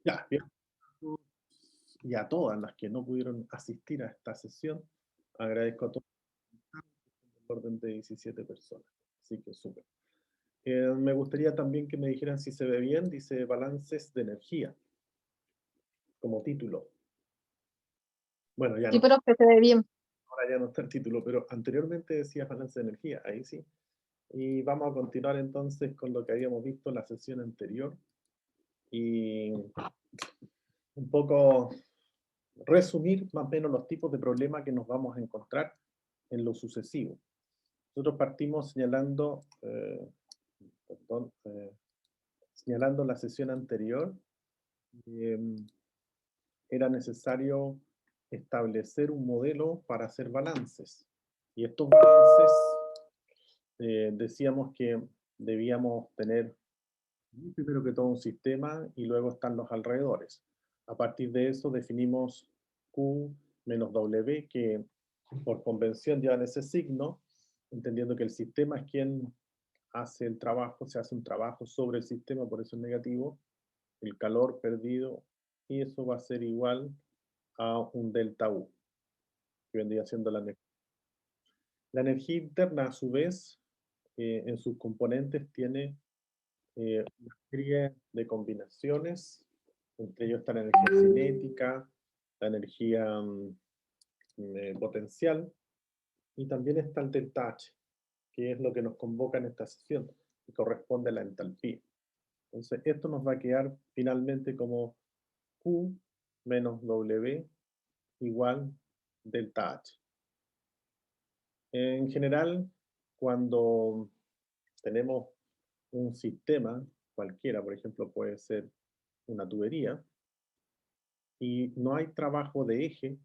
Ya, bien. Y a todas las que no pudieron asistir a esta sesión, agradezco a todos el orden de 17 personas. Así que súper. Me gustaría también que me dijeran si se ve bien, dice balances de energía, como título. Bueno, ya Sí, no, pero que se ve bien. ahora ya no está el título, pero anteriormente decía balance de energía, ahí sí. Y vamos a continuar entonces con lo que habíamos visto en la sesión anterior y un poco resumir más o menos los tipos de problemas que nos vamos a encontrar en lo sucesivo. Nosotros partimos señalando, perdón, señalando la sesión anterior, eh, era necesario establecer un modelo para hacer balances. Y estos balances decíamos que debíamos tener primero que todo un sistema y luego están los alrededores. A partir de eso definimos Q menos W, que por convención llevan ese signo, entendiendo que el sistema es quien hace el trabajo, se hace un trabajo sobre el sistema, por eso es negativo, el calor perdido, y eso va a ser igual a un delta U, que vendría siendo la energía. La energía interna, a su vez, en sus componentes tiene una serie de combinaciones, entre ellos está la energía cinética, la energía potencial, y también está el delta H, que es lo que nos convoca en esta sesión, que corresponde a la entalpía. Entonces, esto nos va a quedar finalmente como Q menos W igual delta H. En general, cuando tenemos un sistema cualquiera, por ejemplo, puede ser una tubería, y no hay trabajo de eje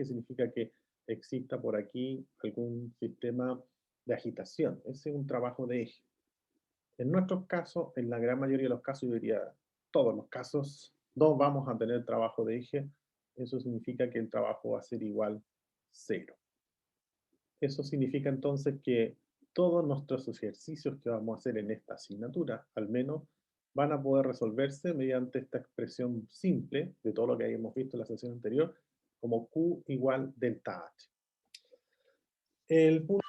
significa que exista por aquí algún sistema de agitación. Ese es un trabajo de eje. En nuestros casos, en la gran mayoría de los casos, yo diría todos los casos, no vamos a tener trabajo de eje. Eso significa que el trabajo va a ser igual cero. Eso significa entonces que todos nuestros ejercicios que vamos a hacer en esta asignatura, al menos, van a poder resolverse mediante esta expresión simple de todo lo que habíamos visto en la sesión anterior, como Q igual delta H. El punto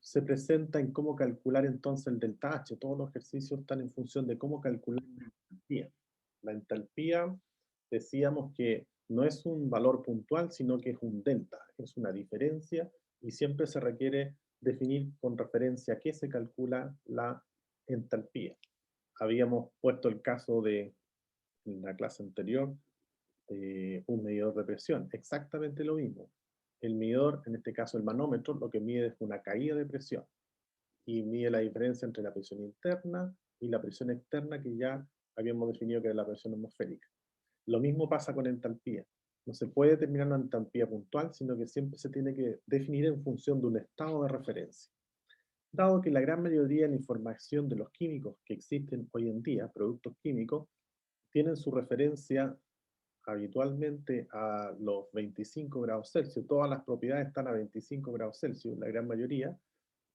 se presenta en cómo calcular entonces el delta H. Todos los ejercicios están en función de cómo calcular la entalpía. La entalpía, decíamos que no es un valor puntual, sino que es un delta, es una diferencia, y siempre se requiere definir con referencia a qué se calcula la entalpía. Habíamos puesto el caso de, en la clase anterior, un medidor de presión, exactamente lo mismo. El medidor, en este caso el manómetro, lo que mide es una caída de presión y mide la diferencia entre la presión interna y la presión externa, que ya habíamos definido que era la presión atmosférica. Lo mismo pasa con entalpía. No se puede determinar una entalpía puntual, sino que siempre se tiene que definir en función de un estado de referencia. Dado que la gran mayoría de la información de los químicos que existen hoy en día, productos químicos, tienen su referencia habitualmente a los 25 grados Celsius. Todas las propiedades están a 25 grados Celsius, la gran mayoría.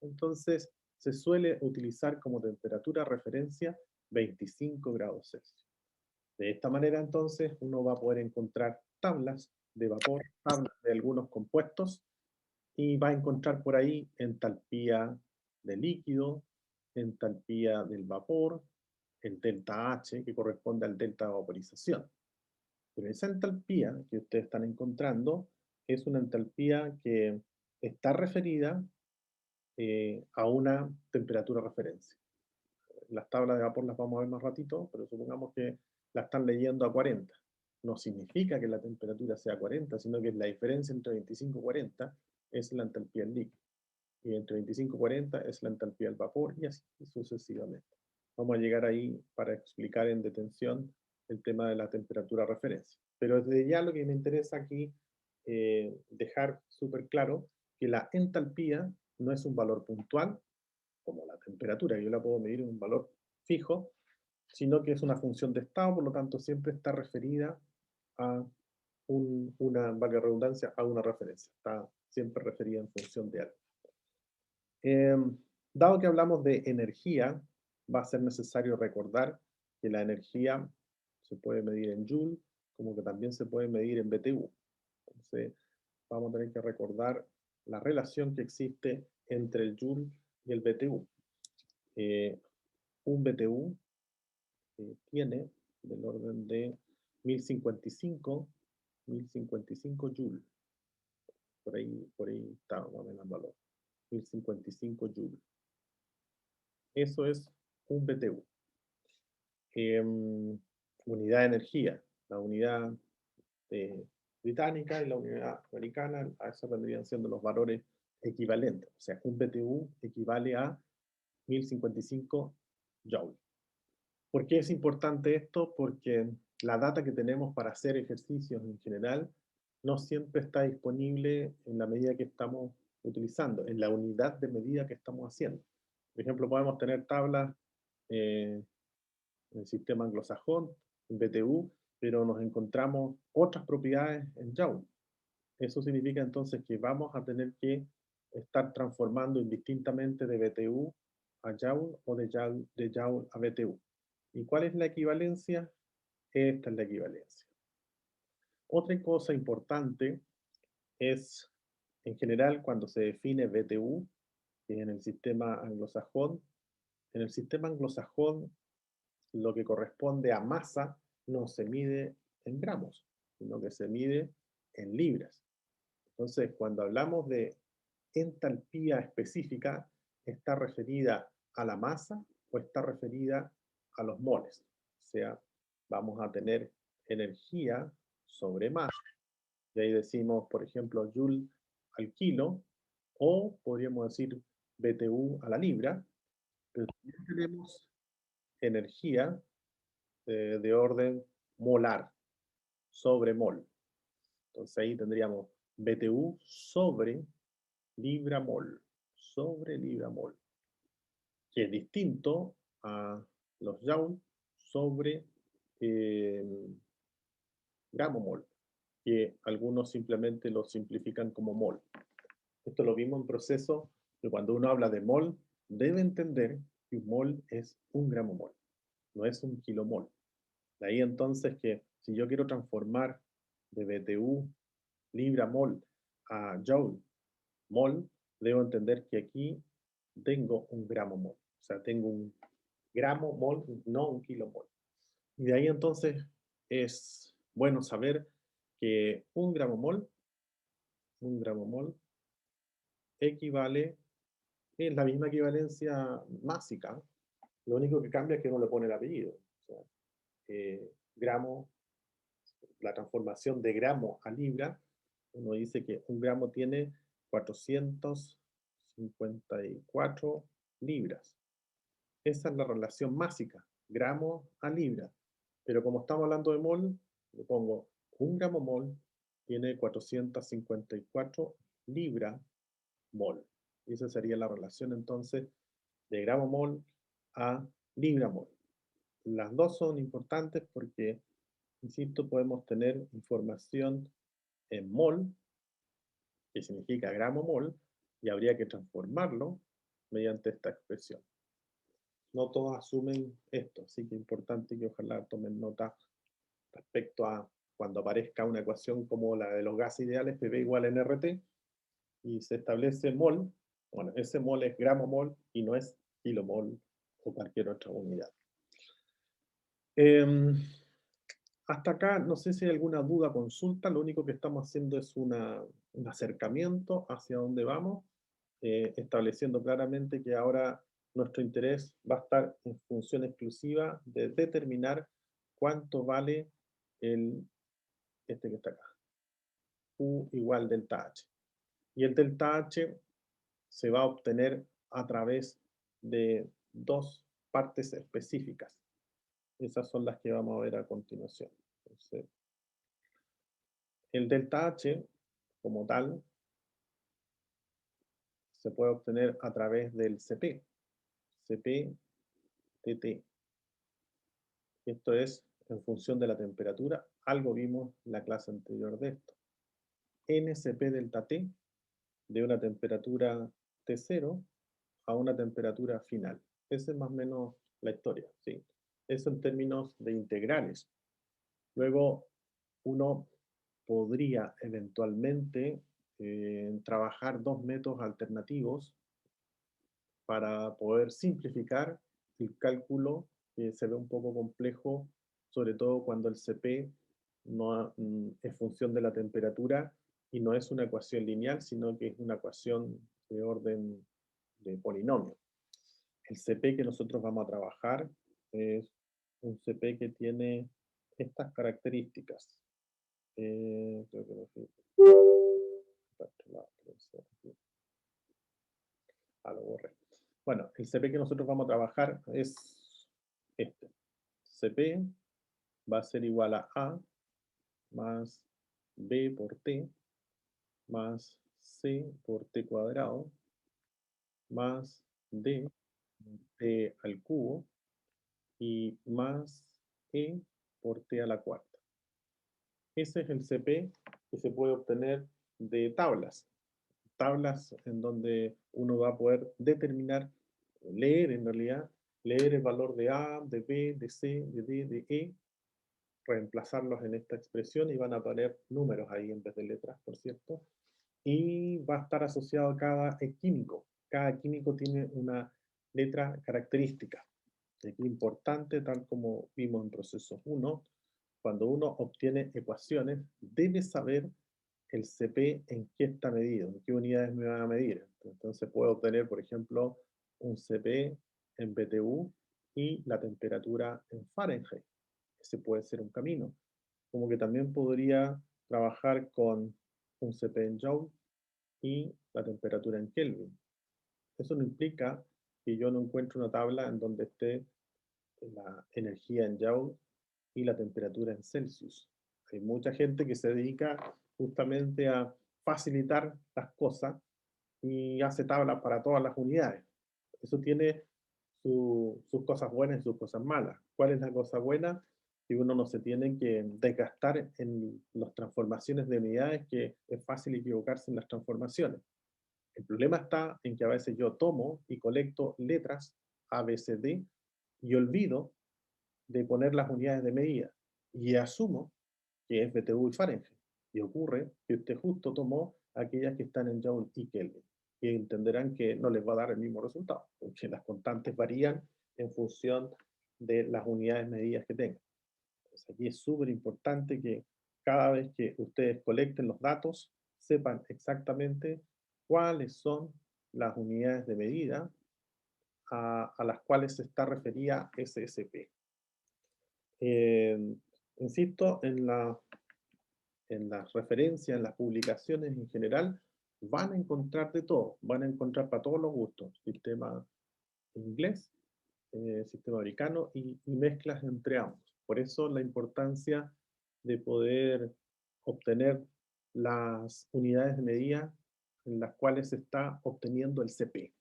Entonces, se suele utilizar como temperatura referencia 25 grados Celsius. De esta manera, entonces, uno va a poder encontrar tablas de vapor, tablas de algunos compuestos, y va a encontrar por ahí entalpía de líquido, entalpía del vapor, el delta H, que corresponde al delta de vaporización. Pero esa entalpía que ustedes están encontrando es una entalpía que está referida a una temperatura referencia. Las tablas de vapor las vamos a ver más ratito, pero supongamos que la están leyendo a 40. No significa que la temperatura sea 40, sino que la diferencia entre 25 y 40 es la entalpía del líquido. Y entre 25 y 40 es la entalpía del vapor, y así sucesivamente. Vamos a llegar ahí para explicar en detención el tema de la temperatura referencia. Pero desde ya lo que me interesa aquí dejar súper claro que la entalpía no es un valor puntual, como la temperatura, yo la puedo medir en un valor fijo, sino que es una función de estado, por lo tanto siempre está referida a una, valga redundancia, a una referencia, está siempre referida en función de algo. Eh, Dado que hablamos de energía, va a ser necesario recordar que la energía se puede medir en Joule, como que también se puede medir en BTU. Entonces, vamos a tener que recordar la relación que existe entre el Joule y el BTU. Un BTU tiene del orden de 1055 Joule. Por ahí está más o menos el valor. 1055 Joule. Eso es un BTU. Unidad de energía. La unidad británica y la unidad americana, a eso vendrían siendo los valores equivalentes. O sea, un BTU equivale a 1055 Joule. ¿Por qué es importante esto? Porque la data que tenemos para hacer ejercicios en general no siempre está disponible en la medida que estamos utilizando, en la unidad de medida que estamos haciendo. Por ejemplo, podemos tener tablas en el sistema anglosajón, en BTU, pero nos encontramos otras propiedades en Joule. Eso significa entonces que vamos a tener que estar transformando indistintamente de BTU a Joule o de Joule a BTU. ¿Y cuál es la equivalencia? Esta es la equivalencia. Otra cosa importante es, en general, cuando se define BTU, que es en el sistema anglosajón, en el sistema anglosajón lo que corresponde a masa no se mide en gramos, sino que se mide en libras. Entonces, cuando hablamos de entalpía específica, ¿está referida a la masa o está referida a los moles? O sea, vamos a tener energía sobre masa. Y ahí decimos, por ejemplo, joule al kilo, o podríamos decir BTU a la libra, pero también tenemos energía de orden molar, sobre mol. Entonces ahí tendríamos BTU sobre libra mol, que es distinto a los joule sobre gramo mol, que algunos simplemente lo simplifican como mol. Esto lo vimos en proceso que cuando uno habla de mol, debe entender que un mol es un gramo mol, no es un kilomol. De ahí entonces que si yo quiero transformar de BTU libra mol a joule mol, debo entender que aquí tengo un gramo mol. O sea, tengo un gramo mol, no un kilomol. Y de ahí entonces es bueno saber que un gramo mol equivale, es la misma equivalencia másica, lo único que cambia es que uno le pone el apellido. O sea, gramo, la transformación de gramo a libra, uno dice que un gramo tiene 454 libras. Esa es la relación másica, gramo a libra. Pero como estamos hablando de mol, le pongo un gramo mol tiene 454 libra mol. Y esa sería la relación entonces de gramo mol a libra mol. Las dos son importantes porque, insisto, podemos tener información en mol, que significa gramo mol, y habría que transformarlo mediante esta expresión. No todos asumen esto, así que es importante que ojalá tomen nota respecto a cuando aparezca una ecuación como la de los gases ideales, PV igual a NRT, y se establece mol, bueno, ese mol es gramo mol y no es kilomol o cualquier otra unidad. Hasta acá, no sé si hay alguna duda, consulta, lo único que estamos haciendo es un acercamiento hacia dónde vamos, estableciendo claramente que ahora nuestro interés va a estar en función exclusiva de determinar cuánto vale este que está acá, U igual delta H. Y el delta H se va a obtener a través de dos partes específicas. Esas son las que vamos a ver a continuación. Entonces, el delta H, como tal, se puede obtener a través del CP, TT. Esto es en función de la temperatura. Algo vimos en la clase anterior de esto. NCP delta T de una temperatura T0 a una temperatura final. Esa es más o menos la historia, ¿sí? Eso en términos de integrales. Luego, uno podría eventualmente trabajar dos métodos alternativos para poder simplificar el cálculo, que se ve un poco complejo, sobre todo cuando el CP no es función de la temperatura y no es una ecuación lineal, sino que es una ecuación de orden de polinomio. El CP que nosotros vamos a trabajar es un CP que tiene estas características. Creo que lo borré. Bueno, el CP que nosotros vamos a trabajar es este. CP va a ser igual a más B por T más C por T cuadrado más D T al cubo y más E por T a la cuarta. Ese es el CP que se puede obtener de tablas. Tablas en donde uno va a poder determinar, leer en realidad, leer el valor de A, de B, de C, de D, de E, reemplazarlos en esta expresión y van a poner números ahí en vez de letras, por cierto. Y va a estar asociado a cada químico. Cada químico tiene una letra característica. Aquí importante, tal como vimos en proceso 1, cuando uno obtiene ecuaciones, debe saber el CP en qué está medido, en qué unidades me van a medir. Entonces puedo obtener, por ejemplo, un CP en BTU y la temperatura en Fahrenheit. Ese puede ser un camino. Como que también podría trabajar con un CP en Joule y la temperatura en Kelvin. Eso no implica que yo no encuentre una tabla en donde esté la energía en Joule y la temperatura en Celsius. Hay mucha gente que se dedica justamente a facilitar las cosas y hace tablas para todas las unidades. Eso tiene sus cosas buenas y sus cosas malas. ¿Cuál es la cosa buena? Que uno no se tiene que desgastar en las transformaciones de unidades, que es fácil equivocarse en las transformaciones. El problema está en que a veces yo tomo y colecto letras A, B, C, D y olvido de poner las unidades de medida y asumo que es BTU y Fahrenheit. Y ocurre que usted justo tomó aquellas que están en Joule y Kelvin. Y entenderán que no les va a dar el mismo resultado, porque las constantes varían en función de las unidades medidas que tengan. Entonces aquí es súper importante que cada vez que ustedes colecten los datos, sepan exactamente cuáles son las unidades de medida a las cuales se está referida SSP. Insisto, en las referencias, en las publicaciones en general, van a encontrar de todo, van a encontrar para todos los gustos, sistema inglés, sistema americano y mezclas entre ambos. Por eso la importancia de poder obtener las unidades de medida en las cuales se está obteniendo el CP.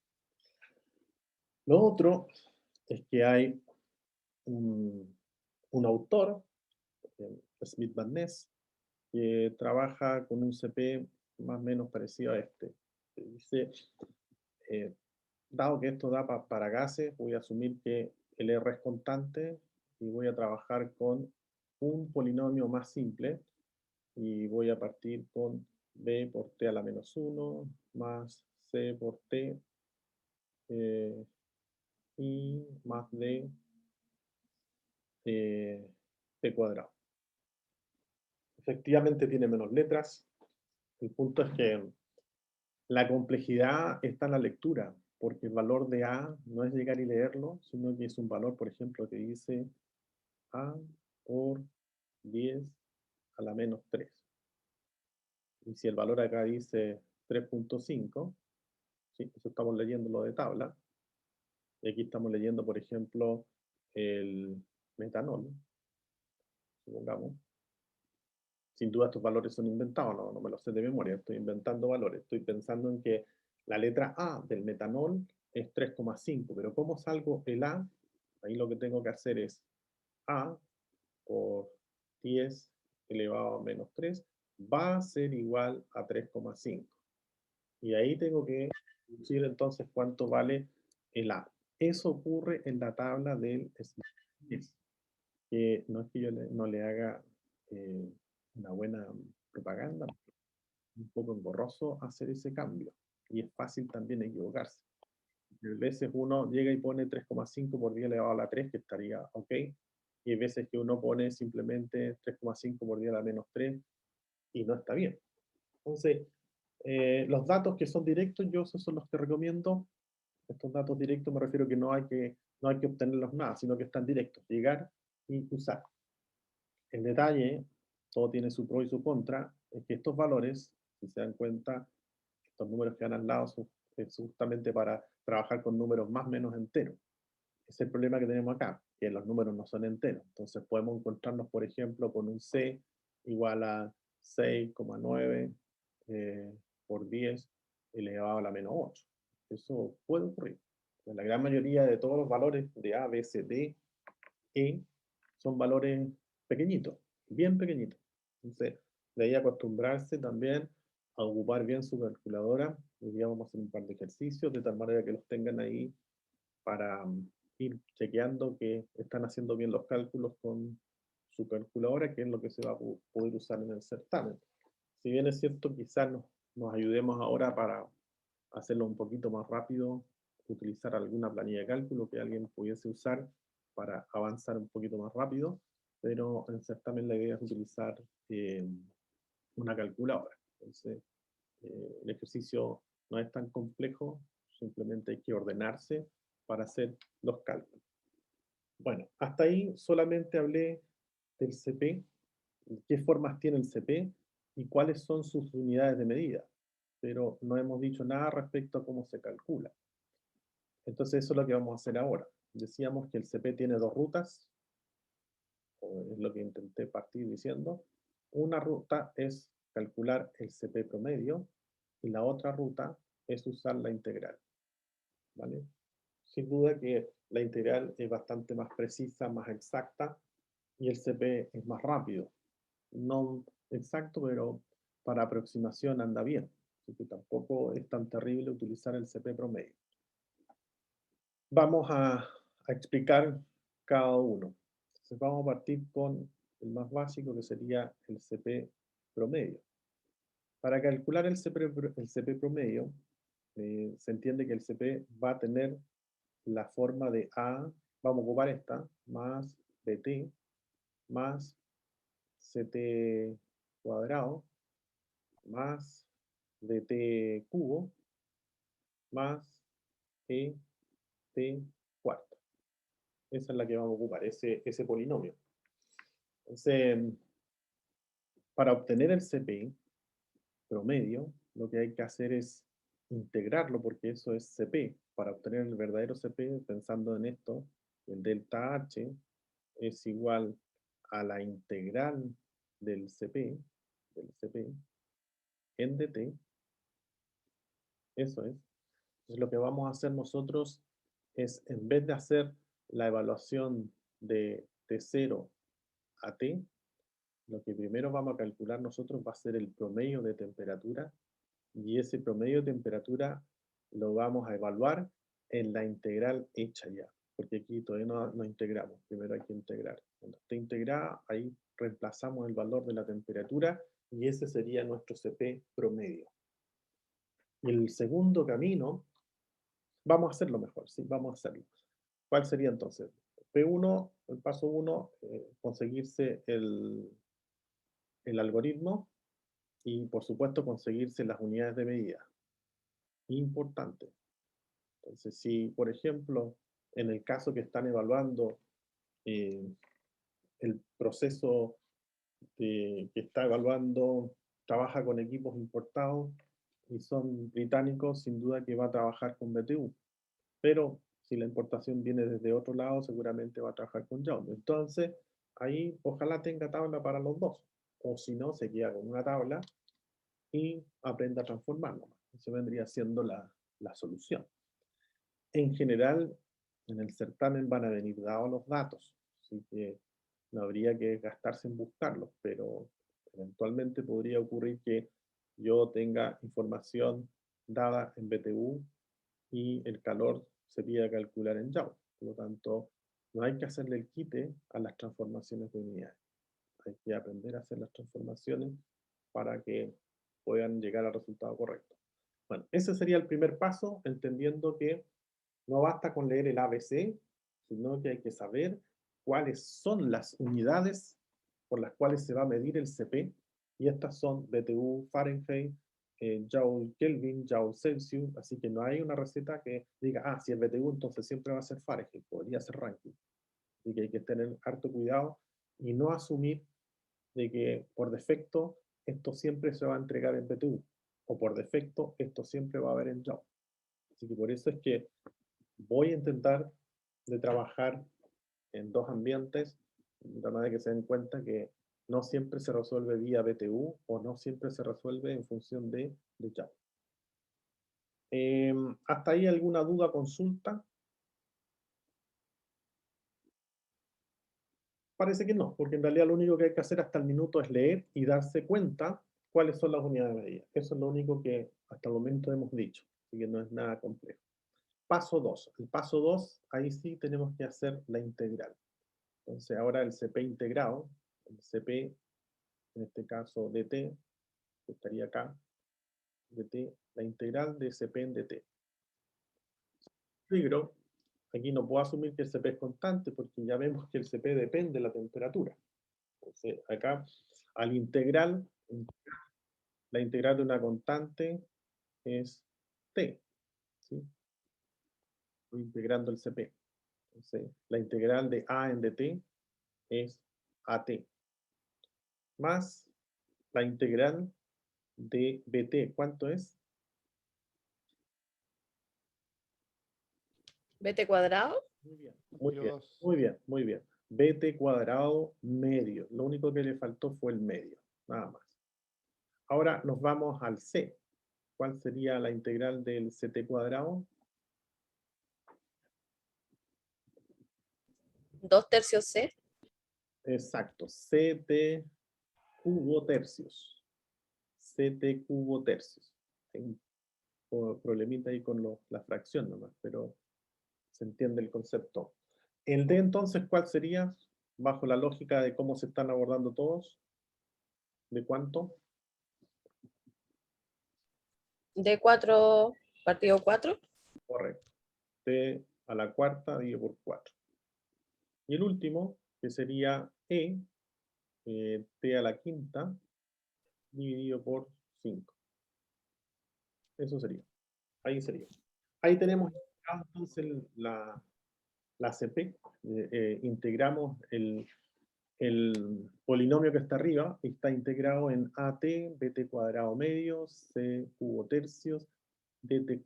Lo otro es que hay un autor, Smith Van Ness, que trabaja con un CP más o menos parecido a este. Dice, eh, dado que esto da para gases, voy a asumir que el R es constante y voy a trabajar con un polinomio más simple y voy a partir con B por T a la menos 1 más C por T y más D T cuadrado. Efectivamente tiene menos letras. El punto es que la complejidad está en la lectura, porque el valor de A no es llegar y leerlo, sino que es un valor, por ejemplo, que dice A por 10 a la menos 3. Y si el valor acá dice 3.5, ¿sí? Eso estamos leyendo lo de tabla. Y aquí estamos leyendo, por ejemplo, el metanol, supongamos. Sin duda estos valores son inventados, no me los sé de memoria, estoy inventando valores. Estoy pensando en que la letra A del metanol es 3,5, pero ¿cómo salgo el A? Ahí lo que tengo que hacer es A por 10 elevado a menos 3 va a ser igual a 3,5. Y ahí tengo que decir entonces cuánto vale el A. Eso ocurre en la tabla del Smith, que no es que yo no le haga eh, una buena propaganda, un poco engorroso hacer ese cambio. Y es fácil también equivocarse. A veces uno llega y pone 3,5 por 10 elevado a la 3, que estaría ok. Y hay veces que uno pone simplemente 3,5 por 10 a la menos 3 y no está bien. Entonces, los datos que son directos, yo esos son los que recomiendo. Estos datos directos me refiero que no hay que obtenerlos nada, sino que están directos. Llegar y usar. El detalle, todo tiene su pro y su contra, es que estos valores, si se dan cuenta, estos números que van al lado son es justamente para trabajar con números más o menos enteros. Ese es el problema que tenemos acá, que los números no son enteros. Entonces podemos encontrarnos, por ejemplo, con un C igual a 6,9 por 10 elevado a la menos 8. Eso puede ocurrir. La gran mayoría de todos los valores de A, B, C, D, E son valores pequeñitos, bien pequeñitos. Entonces, de ahí acostumbrarse también a ocupar bien su calculadora. Hoy día vamos a hacer un par de ejercicios de tal manera que los tengan ahí para ir chequeando que están haciendo bien los cálculos con su calculadora, que es lo que se va a poder usar en el certamen. Si bien es cierto, quizás nos ayudemos ahora para hacerlo un poquito más rápido, utilizar alguna planilla de cálculo que alguien pudiese usar para avanzar un poquito más rápido, pero en certamen la idea es utilizar una calculadora. Entonces, el ejercicio no es tan complejo, simplemente hay que ordenarse para hacer los cálculos. Bueno, hasta ahí solamente hablé del CP, qué formas tiene el CP y cuáles son sus unidades de medida, pero no hemos dicho nada respecto a cómo se calcula. Entonces eso es lo que vamos a hacer ahora. Decíamos que el CP tiene dos rutas, o es lo que intenté partir diciendo. Una ruta es calcular el CP promedio y la otra ruta es usar la integral. ¿Vale? Sin duda que la integral es bastante más precisa, más exacta, y el CP es más rápido. No exacto, pero para aproximación anda bien. Así que tampoco es tan terrible utilizar el CP promedio. Vamos a explicar cada uno. Entonces vamos a partir con el más básico, que sería el CP promedio. Para calcular el CP promedio, se entiende que el CP va a tener la forma de A, vamos a ocupar esta, más BT, más CT cuadrado, más DT cubo, más ET cuarto. Esa es la que vamos a ocupar, ese polinomio. Entonces, para obtener el CP promedio, lo que hay que hacer es integrarlo, porque eso es CP. Para obtener el verdadero CP, pensando en esto, el delta H es igual a la integral del CP en dt, eso es. Entonces lo que vamos a hacer nosotros es, en vez de hacer la evaluación de T0 a T, lo que primero vamos a calcular nosotros va a ser el promedio de temperatura, y ese promedio de temperatura lo vamos a evaluar en la integral hecha ya, porque aquí todavía no integramos, primero hay que integrar. Cuando esté integrada, ahí reemplazamos el valor de la temperatura y ese sería nuestro CP promedio. Y el segundo camino, vamos a hacerlo mejor, sí, vamos a hacerlo. ¿Cuál sería entonces? P1, el paso 1, conseguirse el algoritmo y por supuesto conseguirse las unidades de medida. Importante. Entonces, si por ejemplo, en el caso que están evaluando eh, el proceso que está evaluando, trabaja con equipos importados y son británicos, sin duda que va a trabajar con BTU. Pero si la importación viene desde otro lado, seguramente va a trabajar con Young. Entonces, ahí ojalá tenga tabla para los dos. O si no, se queda con una tabla y aprenda a transformarlo. Eso vendría siendo la solución. En general, en el certamen van a venir dados los datos, así que no habría que gastarse en buscarlos, pero eventualmente podría ocurrir que yo tenga información dada en BTU y el calor se pida calcular en Joule. Por lo tanto, no hay que hacerle el quite a las transformaciones de unidades. hay que aprender a hacer las transformaciones para que puedan llegar al resultado correcto. Bueno, ese sería el primer paso, entendiendo que no basta con leer el ABC, sino que hay que saber cuáles son las unidades por las cuales se va a medir el CP, y estas son BTU, Fahrenheit, Joule Kelvin, Joule Celsius, así que no hay una receta que diga, ah, si es BTU, entonces siempre va a ser Fahrenheit, podría ser Rankine. Así que hay que tener harto cuidado y no asumir de que por defecto esto siempre se va a entregar en BTU, o por defecto esto siempre va a haber en Joule. Así que por eso es que voy a intentar de trabajar en dos ambientes, de manera que se den cuenta que no siempre se resuelve vía BTU o no siempre se resuelve en función de Joule. ¿Hasta ahí alguna duda, consulta? Parece que no, porque en realidad lo único que hay que hacer hasta el minuto es leer y darse cuenta cuáles son las unidades de medida. Eso es lo único que hasta el momento hemos dicho, así que no es nada complejo. Paso 2. El paso 2, ahí sí tenemos que hacer la integral. Entonces ahora el CP integrado, el CP, en este caso dt, que estaría acá, dt, la integral de CP en dt. Pero aquí no puedo asumir que el CP es constante porque ya vemos que el CP depende de la temperatura. Entonces acá al integral, la integral de una constante es t, ¿sí? Estoy integrando el CP. Entonces la integral de a en dt es at, más la integral de bt, ¿cuánto es? ¿BT cuadrado? Muy bien, muy bien, muy bien, muy bien. BT cuadrado medio. Lo único que le faltó fue el medio, nada más. Ahora nos vamos al C. ¿Cuál sería la integral del CT cuadrado? 2/3 C. Exacto, CT cubo tercios. CT cubo tercios. Tengo un problemita ahí con la fracción nomás, pero se entiende el concepto. El D entonces, ¿cuál sería? Bajo la lógica de cómo se están abordando todos. ¿De cuánto? D4 partido 4. Correcto. T a la cuarta dividido por 4. Y el último, que sería T a la quinta dividido por 5. Eso sería. Ahí sería. Ahí tenemos entonces la CP. Integramos el polinomio que está arriba, está integrado en AT, BT cuadrado medio, C cubo tercios, DT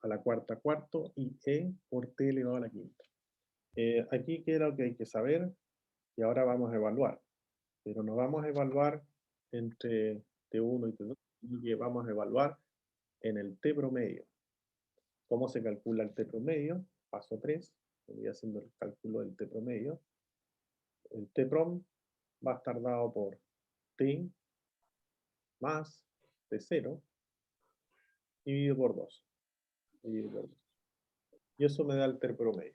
a la cuarta cuarto y E por T elevado a la quinta. Aquí qué era lo que hay que saber y ahora vamos a evaluar. Pero no vamos a evaluar entre T1 y T2, sino que vamos a evaluar en el T promedio. ¿Cómo se calcula el T promedio? Paso 3, voy haciendo el cálculo del T promedio. El T prom va a estar dado por T más T0 dividido por 2. Y eso me da el T promedio.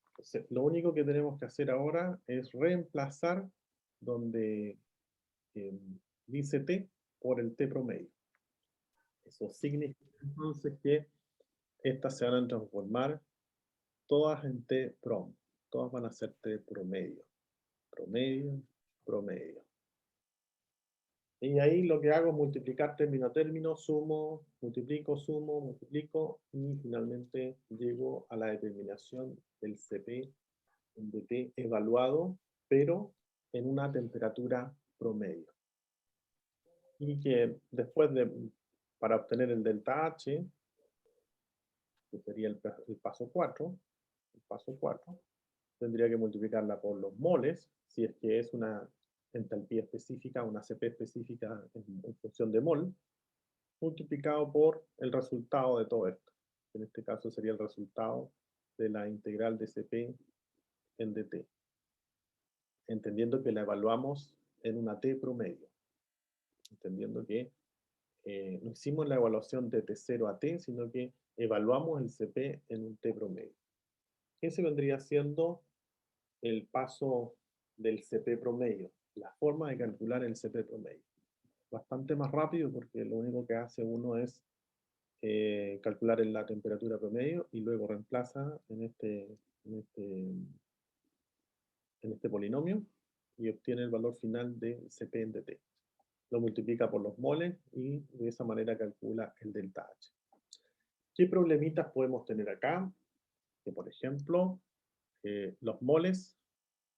Entonces, lo único que tenemos que hacer ahora es reemplazar donde dice T por el T promedio. Eso significa entonces que estas se van a transformar todas en T prom. Todas van a ser T promedio. Promedio, promedio. Y ahí lo que hago es multiplicar término a término, sumo, multiplico, y finalmente llego a la determinación del CP de T evaluado, pero en una temperatura promedio. Y que después para obtener el delta H, que sería el paso 4, tendría que multiplicarla por los moles, si es que es una entalpía específica, una CP específica en función de mol, multiplicado por el resultado de todo esto. En este caso sería el resultado de la integral de CP en dt, entendiendo que la evaluamos en una T promedio, entendiendo que no hicimos la evaluación de T0 a T, sino que evaluamos el CP en un T promedio. Ese vendría siendo el paso del CP promedio. la forma de calcular el CP promedio. Bastante más rápido porque lo único que hace uno es calcular la temperatura promedio y luego reemplaza en este polinomio y obtiene el valor final de CP en DT. Lo multiplica por los moles y de esa manera calcula el delta H. ¿Qué problemitas podemos tener acá? Que por ejemplo, los moles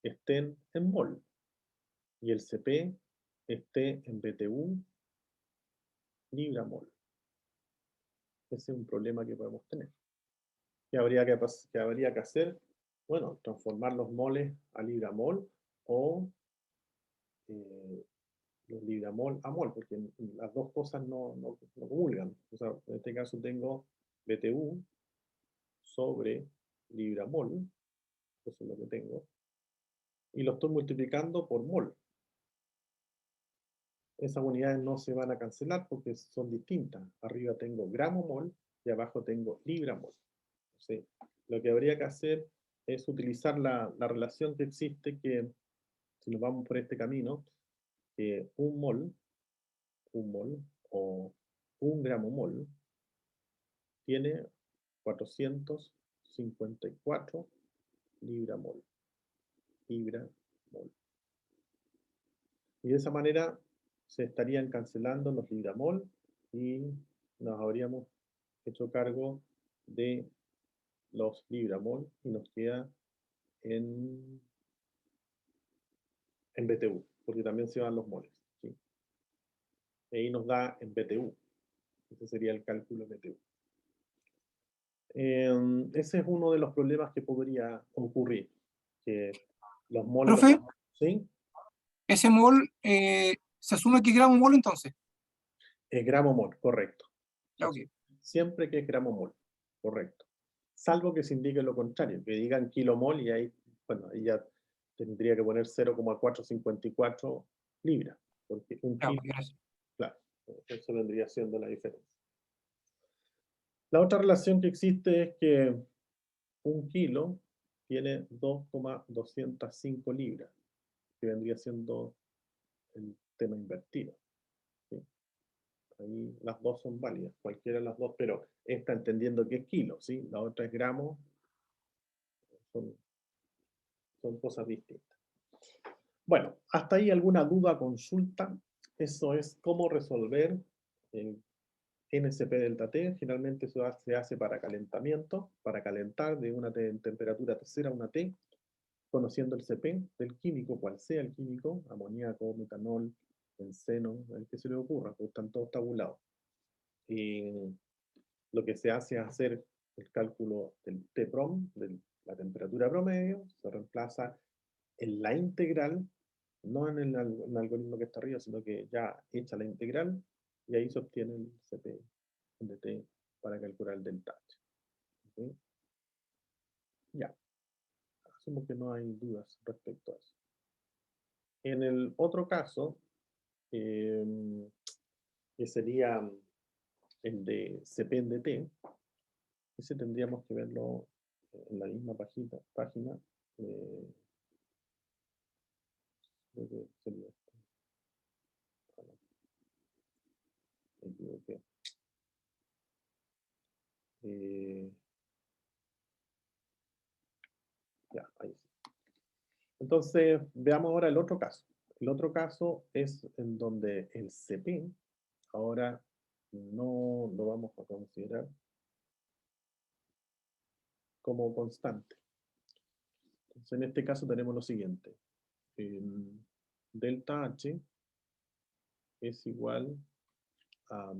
estén en mol y el CP esté en BTU libra mol. Ese es un problema que podemos tener. ¿Qué habría que hacer? Bueno, transformar los moles a libra mol o los libra mol a mol, porque las dos cosas no comulgan. O sea, en este caso tengo BTU sobre libra mol, eso es lo que tengo, y lo estoy multiplicando por mol. Esas unidades no se van a cancelar porque son distintas. Arriba tengo gramo mol y abajo tengo libra mol. Entonces, lo que habría que hacer es utilizar la relación que existe, que si nos vamos por este camino, que un mol o un gramo mol tiene 454 libra mol. Libra mol. Y de esa manera se estarían cancelando los libramol y nos habríamos hecho cargo de los libramol y nos queda en BTU, porque también se van los moles. ¿Sí? Y ahí nos da en BTU. Ese sería el cálculo de BTU. Ese es uno de los problemas que podría ocurrir, que los moles... Profe, ¿Sí? ese mol, se asume que es gramo mol entonces. Gramo mol, correcto. Ya, ok. Siempre que es gramo mol, correcto. Salvo que se indique lo contrario, que digan kilomol y ahí, bueno, ahí ya tendría que poner 0,454 libras, porque un Ya, kilo, ok, gracias. claro, eso vendría siendo la diferencia. La otra relación que existe es que un kilo tiene 2,205 libras, que vendría siendo el tema invertido. ¿Sí? Ahí las dos son válidas, cualquiera de las dos, pero esta entendiendo que es kilo, ¿sí? La otra es gramo, son cosas distintas. Bueno, hasta ahí alguna duda, consulta. Eso es cómo resolver el NSP delta T. Generalmente eso se hace para calentamiento, para calentar de una temperatura tercera a una T, conociendo el CP del químico, cual sea el químico, amoníaco, metanol, benceno, el que se le ocurra, porque están todos tabulados. Y lo que se hace es hacer el cálculo del T-prom, de la temperatura promedio, se reemplaza en la integral, no en el algoritmo que está arriba, sino que ya hecha la integral, y ahí se obtiene el CP de T para calcular el delta H. ¿Sí? Ya, asumo que no hay dudas respecto a eso. En el otro caso, que sería el de CP en DT, ese tendríamos que verlo en la misma página. Creo que sería esto. Me equivoqué. Ya, ahí sí. Entonces, veamos ahora el otro caso. El otro caso es en donde el CP ahora no lo vamos a considerar como constante. Entonces, en este caso tenemos lo siguiente. Delta H es igual a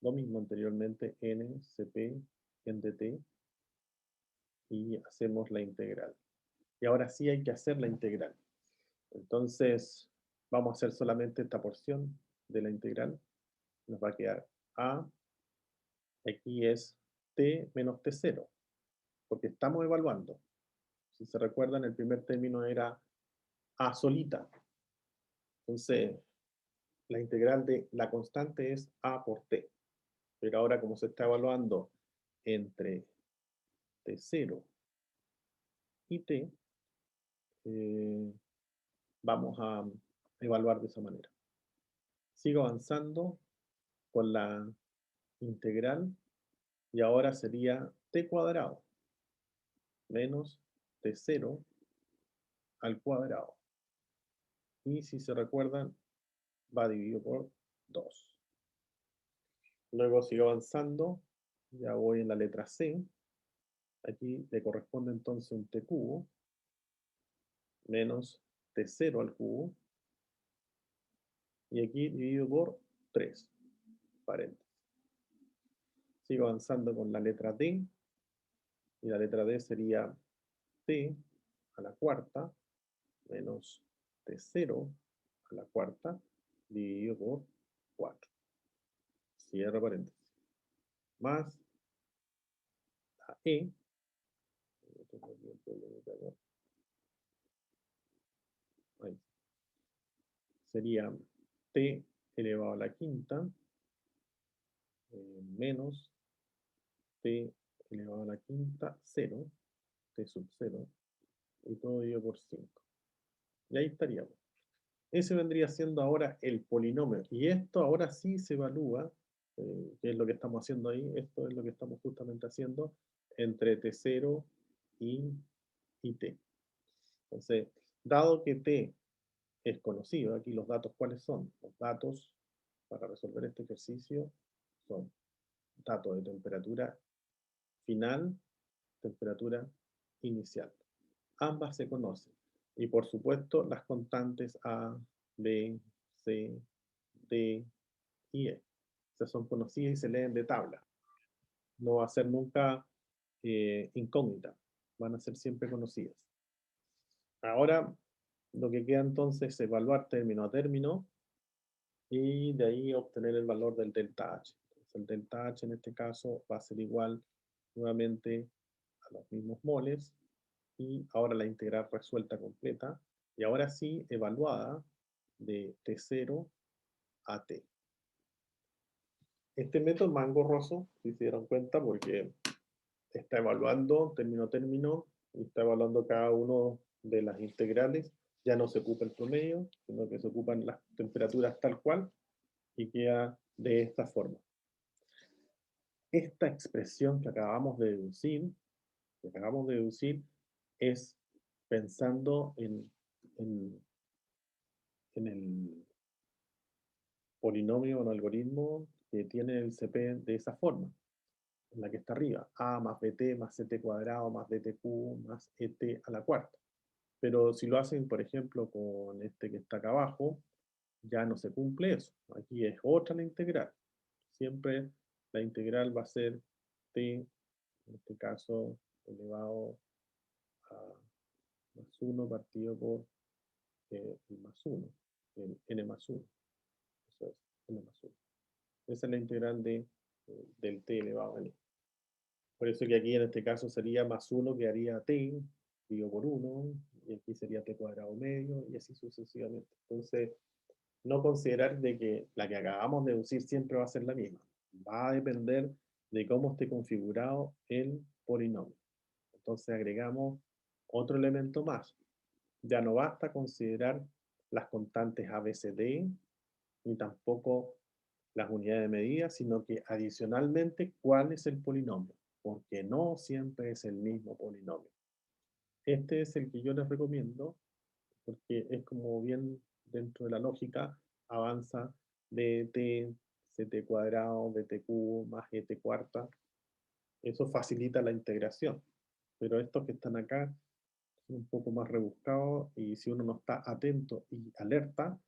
lo mismo anteriormente, N, CP, en DT, y hacemos la integral. Y ahora sí hay que hacer la integral. Entonces, vamos a hacer solamente esta porción de la integral. Nos va a quedar A, aquí es T menos T0, porque estamos evaluando. Si se recuerdan, el primer término era A solita. Entonces, la integral de la constante es A por T. Pero ahora, como se está evaluando entre T0 y T, vamos a evaluar de esa manera. Sigo avanzando con la integral y ahora sería t cuadrado menos t0 al cuadrado. Y si se recuerdan, va dividido por 2. Luego sigo avanzando, ya voy en la letra C. Aquí le corresponde entonces un t cubo menos t0 al cubo. Y aquí dividido por 3, paréntesis. Sigo avanzando con la letra D. Y la letra D sería t a la cuarta menos t0 a la cuarta dividido por 4. Cierro paréntesis. Más la E. Ahí. Sería t elevado a la quinta menos t elevado a la quinta 0, t sub 0, y todo dividido por 5. Y ahí estaríamos. Ese vendría siendo ahora el polinomio. Y esto ahora sí se evalúa, que es lo que estamos haciendo ahí, esto es lo que estamos justamente haciendo, entre t0 y t. Entonces, dado que t es conocido, aquí los datos, ¿cuáles son? Los datos para resolver este ejercicio son datos de temperatura final, temperatura inicial. Ambas se conocen. Y por supuesto, las constantes A, B, C, D y E. Esas son conocidas y se leen de tabla. No va a ser nunca incógnita. Van a ser siempre conocidas. Ahora, lo que queda entonces es evaluar término a término y de ahí obtener el valor del delta H. Entonces, el delta H en este caso va a ser igual nuevamente a los mismos moles y ahora la integral resuelta completa y ahora sí evaluada de T0 a T. Este método es más engorroso, si se dieron cuenta, porque está evaluando término a término y está evaluando cada uno de las integrales. Ya no se ocupa el promedio, sino que se ocupan las temperaturas tal cual y queda de esta forma. Esta expresión que acabamos de deducir, es pensando en el polinomio o el algoritmo que tiene el CP de esa forma, en la que está arriba, a más bt más ct cuadrado más dtq más et a la cuarta. Pero si lo hacen, por ejemplo, con este que está acá abajo, ya no se cumple eso. Aquí es otra la integral. Siempre la integral va a ser t, en este caso, elevado a más 1 partido por el más 1, el n más 1. Eso es, n más 1. Esa es la integral del t elevado a n. Por eso que aquí en este caso sería más 1 que haría t, dividido por 1, y aquí sería t cuadrado medio, y así sucesivamente. Entonces, no considerar de que la que acabamos de deducir siempre va a ser la misma. Va a depender de cómo esté configurado el polinomio. Entonces agregamos otro elemento más. Ya no basta considerar las constantes A, B, C, D, ni tampoco las unidades de medida, sino que adicionalmente cuál es el polinomio, porque no siempre es el mismo polinomio. Este es el que yo les recomiendo, porque es como bien dentro de la lógica, avanza dt, ct cuadrado, dt cubo, más et cuarta. Eso facilita la integración. Pero estos que están acá son un poco más rebuscados y si uno no está atento y alerta,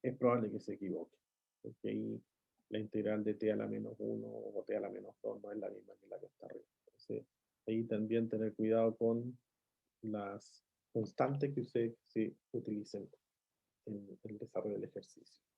es probable que se equivoque. Porque ahí la integral de t a la menos 1 o t a la menos 2 no es la misma que la que está arriba. Entonces, ahí también tener cuidado con las constantes que se utilicen en el desarrollo del ejercicio.